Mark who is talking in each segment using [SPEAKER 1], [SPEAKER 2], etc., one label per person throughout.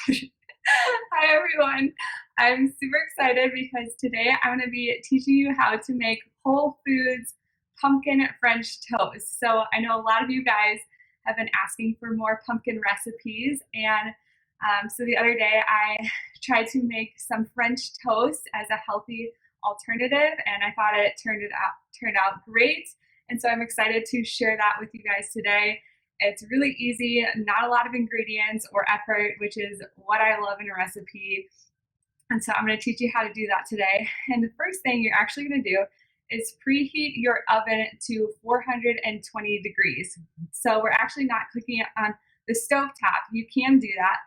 [SPEAKER 1] Hi everyone. I'm super excited because today I'm going to be teaching you how to make Whole Foods pumpkin French toast. So I know a lot of you guys have been asking for more pumpkin recipes, and so the other day I tried to make some French toast as a healthy alternative, and I thought it turned out great. And so I'm excited to share that with you guys today. It's really easy, not a lot of ingredients or effort, which is what I love in a recipe. And so I'm going to teach you how to do that today. And the first thing you're actually going to do is preheat your oven to 420 degrees. So we're actually not cooking it on the stove top. You can do that.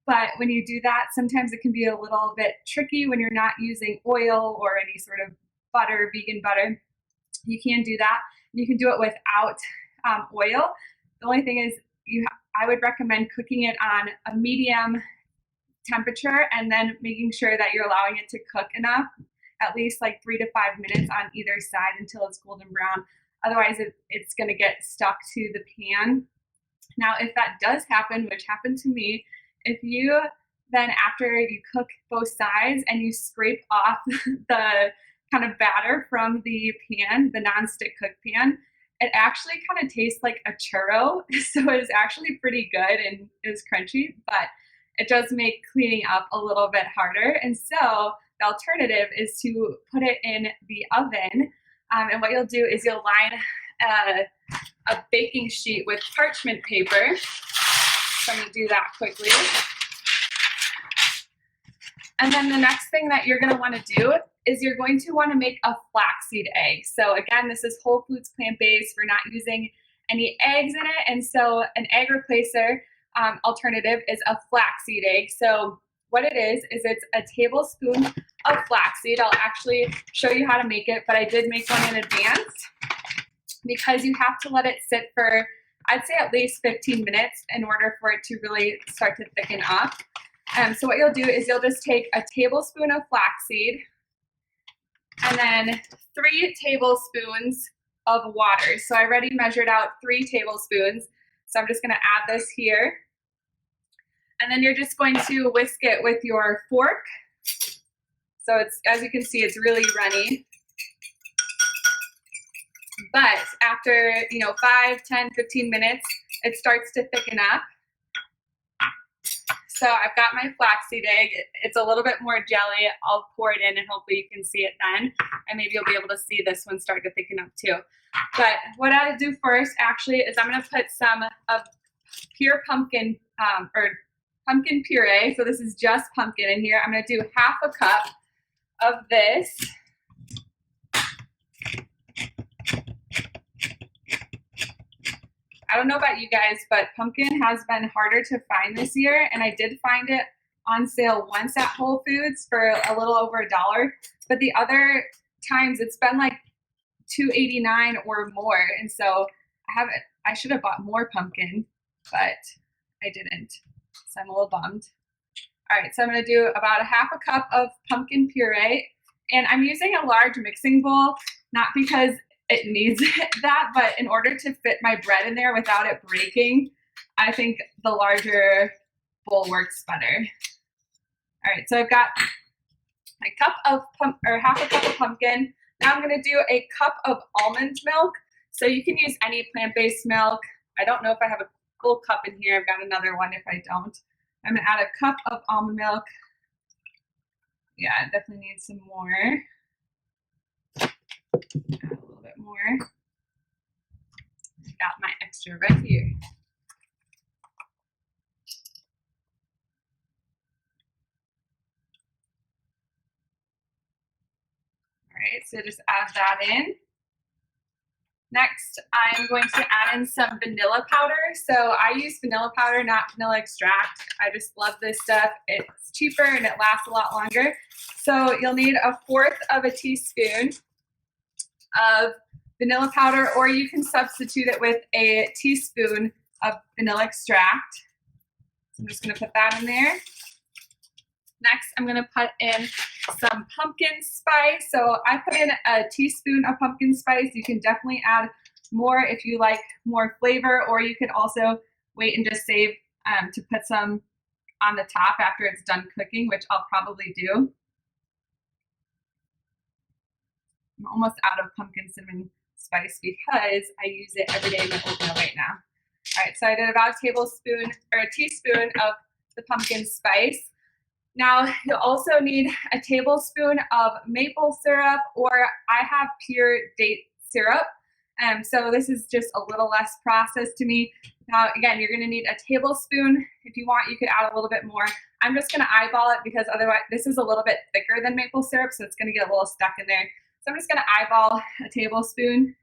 [SPEAKER 1] But when you do that, sometimes it can be a little bit tricky when you're not using oil or any sort of butter, vegan butter. You can do that. You can do it without oil. The only thing is, I would recommend cooking it on a medium temperature and then making sure that you're allowing it to cook enough, at least like 3 to 5 minutes on either side until it's golden brown. Otherwise, it's going to get stuck to the pan. Now, if that does happen, which happened to me, if you then after you cook both sides and you scrape off the kind of batter from the pan, the non-stick cook pan, it actually kind of tastes like a churro. So it's actually pretty good and is crunchy, but it does make cleaning up a little bit harder. And so the alternative is to put it in the oven. And what you'll do is you'll line a baking sheet with parchment paper. So I'm going to do that quickly. And then the next thing that you're going to want to do is you're going to want to make a flaxseed egg. So again, this is Whole Foods plant-based. We're not using any eggs in it. And so an egg replacer alternative is a flaxseed egg. So what it is it's a tablespoon of flaxseed. I'll actually show you how to make it, but I did make one in advance because you have to let it sit for, I'd say at least 15 minutes in order for it to really start to thicken up. So what you'll do is you'll just take a tablespoon of flaxseed and then 3 tablespoons of water. So I already measured out 3 tablespoons. So I'm just going to add this here. And then you're just going to whisk it with your fork. So it's, as you can see, it's really runny. But after, 5, 10, 15 minutes, it starts to thicken up. So I've got my flaxseed egg. It's a little bit more jelly. I'll pour it in and hopefully you can see it then. And maybe you'll be able to see this one start to thicken up too. But what I'll do first actually is I'm going to put some of pure pumpkin or pumpkin puree. So this is just pumpkin in here. I'm going to do half a cup of this. I don't know about you guys, but pumpkin has been harder to find this year, and I did find it on sale once at Whole Foods for a little over $1. But the other times it's been like $2.89 or more, and so I should have bought more pumpkin, but I didn't. So I'm a little bummed. All right, so I'm going to do about a half a cup of pumpkin puree, and I'm using a large mixing bowl, not because it needs that, but in order to fit my bread in there without it breaking, I think the larger bowl works better. All right, so I've got my cup of half a cup of pumpkin. Now I'm going to do a cup of almond milk. So you can use any plant-based milk. I don't know if I have a full cup in here. I've got another one if I don't. I'm going to add a cup of almond milk. Yeah, I definitely need some more. Add a little bit more. Got my extra right here. All right, so just add that in. Next, I'm going to add in some vanilla powder. So I use vanilla powder, not vanilla extract. I just love this stuff. It's cheaper and it lasts a lot longer. So you'll need 1/4 teaspoon of vanilla powder, or you can substitute it with a teaspoon of vanilla extract. So I'm just going to put that in there. Next, I'm going to put in some pumpkin spice. So I put in a teaspoon of pumpkin spice. You can definitely add more if you like more flavor, or you could also wait and just save to put some on the top after it's done cooking, which I'll probably do. I'm almost out of pumpkin cinnamon spice because I use it every day in my oatmeal right now. All right, so I did about a tablespoon or a teaspoon of the pumpkin spice. Now you'll also need a tablespoon of maple syrup, or I have pure date syrup. So this is just a little less processed to me. Now again, you're gonna need a tablespoon. If you want, you could add a little bit more. I'm just gonna eyeball it because otherwise this is a little bit thicker than maple syrup, so it's gonna get a little stuck in there. So I'm just gonna eyeball a tablespoon.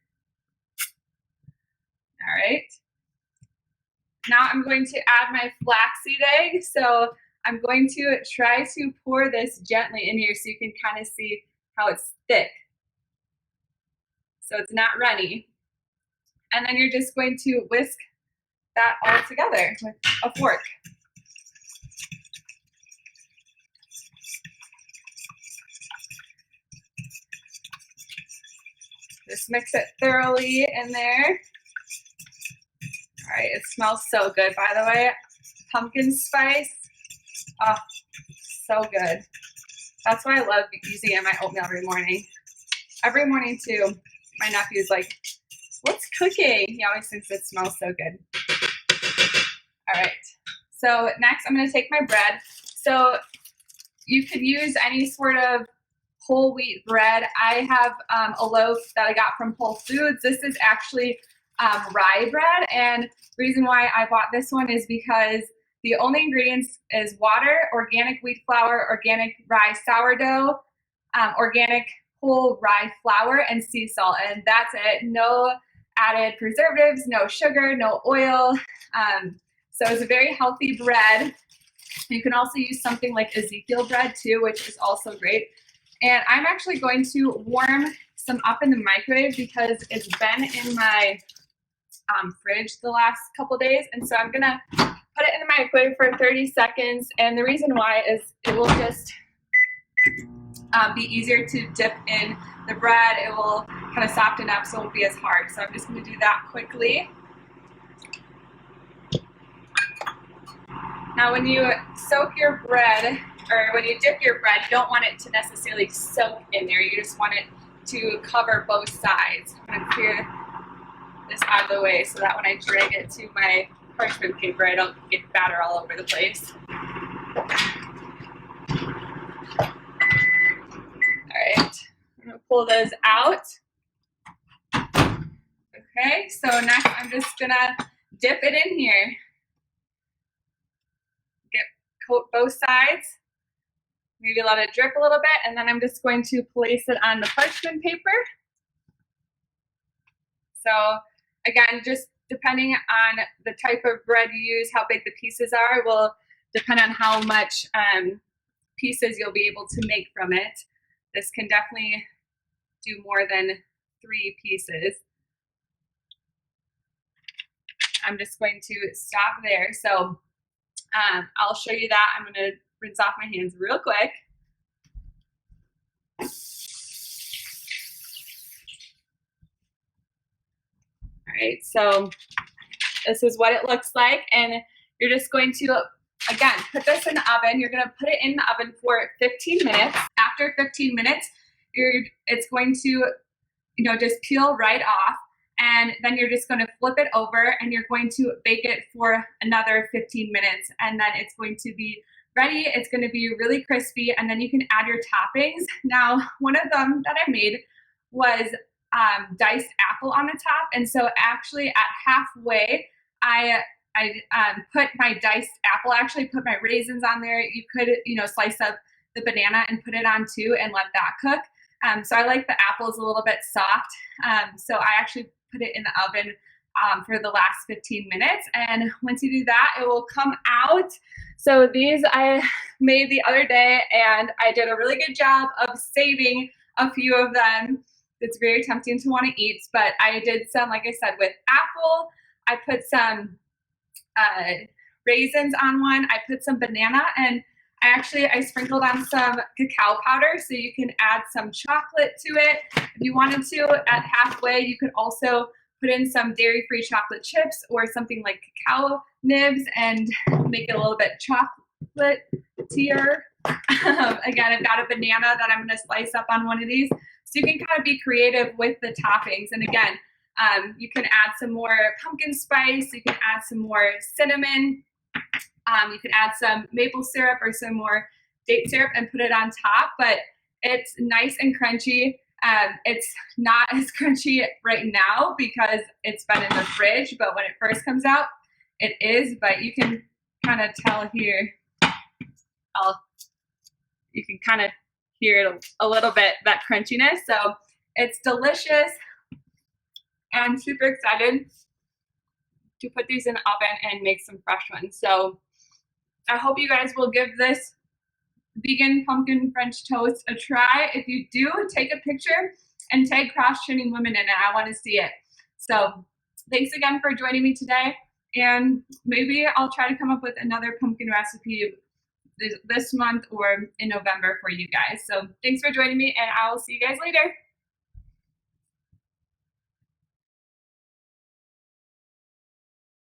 [SPEAKER 1] All right. Now I'm going to add my flaxseed egg. So I'm going to try to pour this gently in here so you can kind of see how it's thick. So it's not runny. And then you're just going to whisk that all together with a fork. Just mix it thoroughly in there. All right, it smells so good, by the way. Pumpkin spice, oh, so good. That's why I love using it in my oatmeal every morning. Every morning too, my nephew's like, what's cooking? He always thinks it smells so good. All right, so next I'm gonna take my bread. So you could use any sort of whole wheat bread. I have a loaf that I got from Whole Foods. This is actually rye bread, and the reason why I bought this one is because the only ingredients is water, organic wheat flour, organic rye sourdough, organic whole rye flour, and sea salt, and that's it. No added preservatives, no sugar, no oil. So it's a very healthy bread. You can also use something like Ezekiel bread too, which is also great. And I'm actually going to warm some up in the microwave because it's been in my fridge the last couple days. And so I'm gonna put it in the microwave for 30 seconds. And the reason why is it will just be easier to dip in the bread. It will kind of soften up so it won't be as hard. So I'm just gonna do that quickly. Now when you soak your bread, or when you dip your bread, you don't want it to necessarily soak in there. You just want it to cover both sides. I'm gonna clear this out of the way so that when I drag it to my parchment paper, I don't get batter all over the place. All right, I'm gonna pull those out. Okay, so next I'm just gonna dip it in here. Coat both sides. Maybe let it drip a little bit, and then I'm just going to place it on the parchment paper. So again, just depending on the type of bread you use, how big the pieces are, will depend on how much pieces you'll be able to make from it. This can definitely do more than 3 pieces. I'm just going to stop there. So I'll show you that. I'm gonna rinse off my hands real quick. All right, so this is what it looks like, and you're just going to, again, put this in the oven. You're gonna put it in the oven for 15 minutes. After 15 minutes, it's going to, just peel right off, and then you're just going to flip it over, and you're going to bake it for another 15 minutes, and then it's going to be ready. It's going to be really crispy, and then you can add your toppings. Now, one of them that I made was diced apple on the top, and so actually at halfway, I put my diced apple, actually put my raisins on there. You could, slice up the banana and put it on too and let that cook. So I like the apples a little bit soft, so I actually put it in the oven for the last 15 minutes. And once you do that, it will come out. So these I made the other day, and I did a really good job of saving a few of them. It's very tempting to want to eat, but I did some, like I said, with apple. I put some raisins on one. I put some banana, and I sprinkled on some cacao powder, so you can add some chocolate to it. If you wanted to, at halfway, you could also put in some dairy-free chocolate chips or something like cacao nibs and make it a little bit chocolate chocolate tier. Again, I've got a banana that I'm going to slice up on one of these. So you can kind of be creative with the toppings. And again, you can add some more pumpkin spice. You can add some more cinnamon. You can add some maple syrup or some more date syrup and put it on top. But it's nice and crunchy. It's not as crunchy right now because it's been in the fridge. But when it first comes out, it is. But you can kind of tell here. You can kind of hear it a little bit, that crunchiness. So it's delicious. I'm super excited to put these in the oven and make some fresh ones. So I hope you guys will give this vegan pumpkin French toast a try. If you do, take a picture and tag Cross Training Women in it. I want to see it. So thanks again for joining me today. And maybe I'll try to come up with another pumpkin recipe this month or in November for you guys. So thanks for joining me, and I will see you guys later.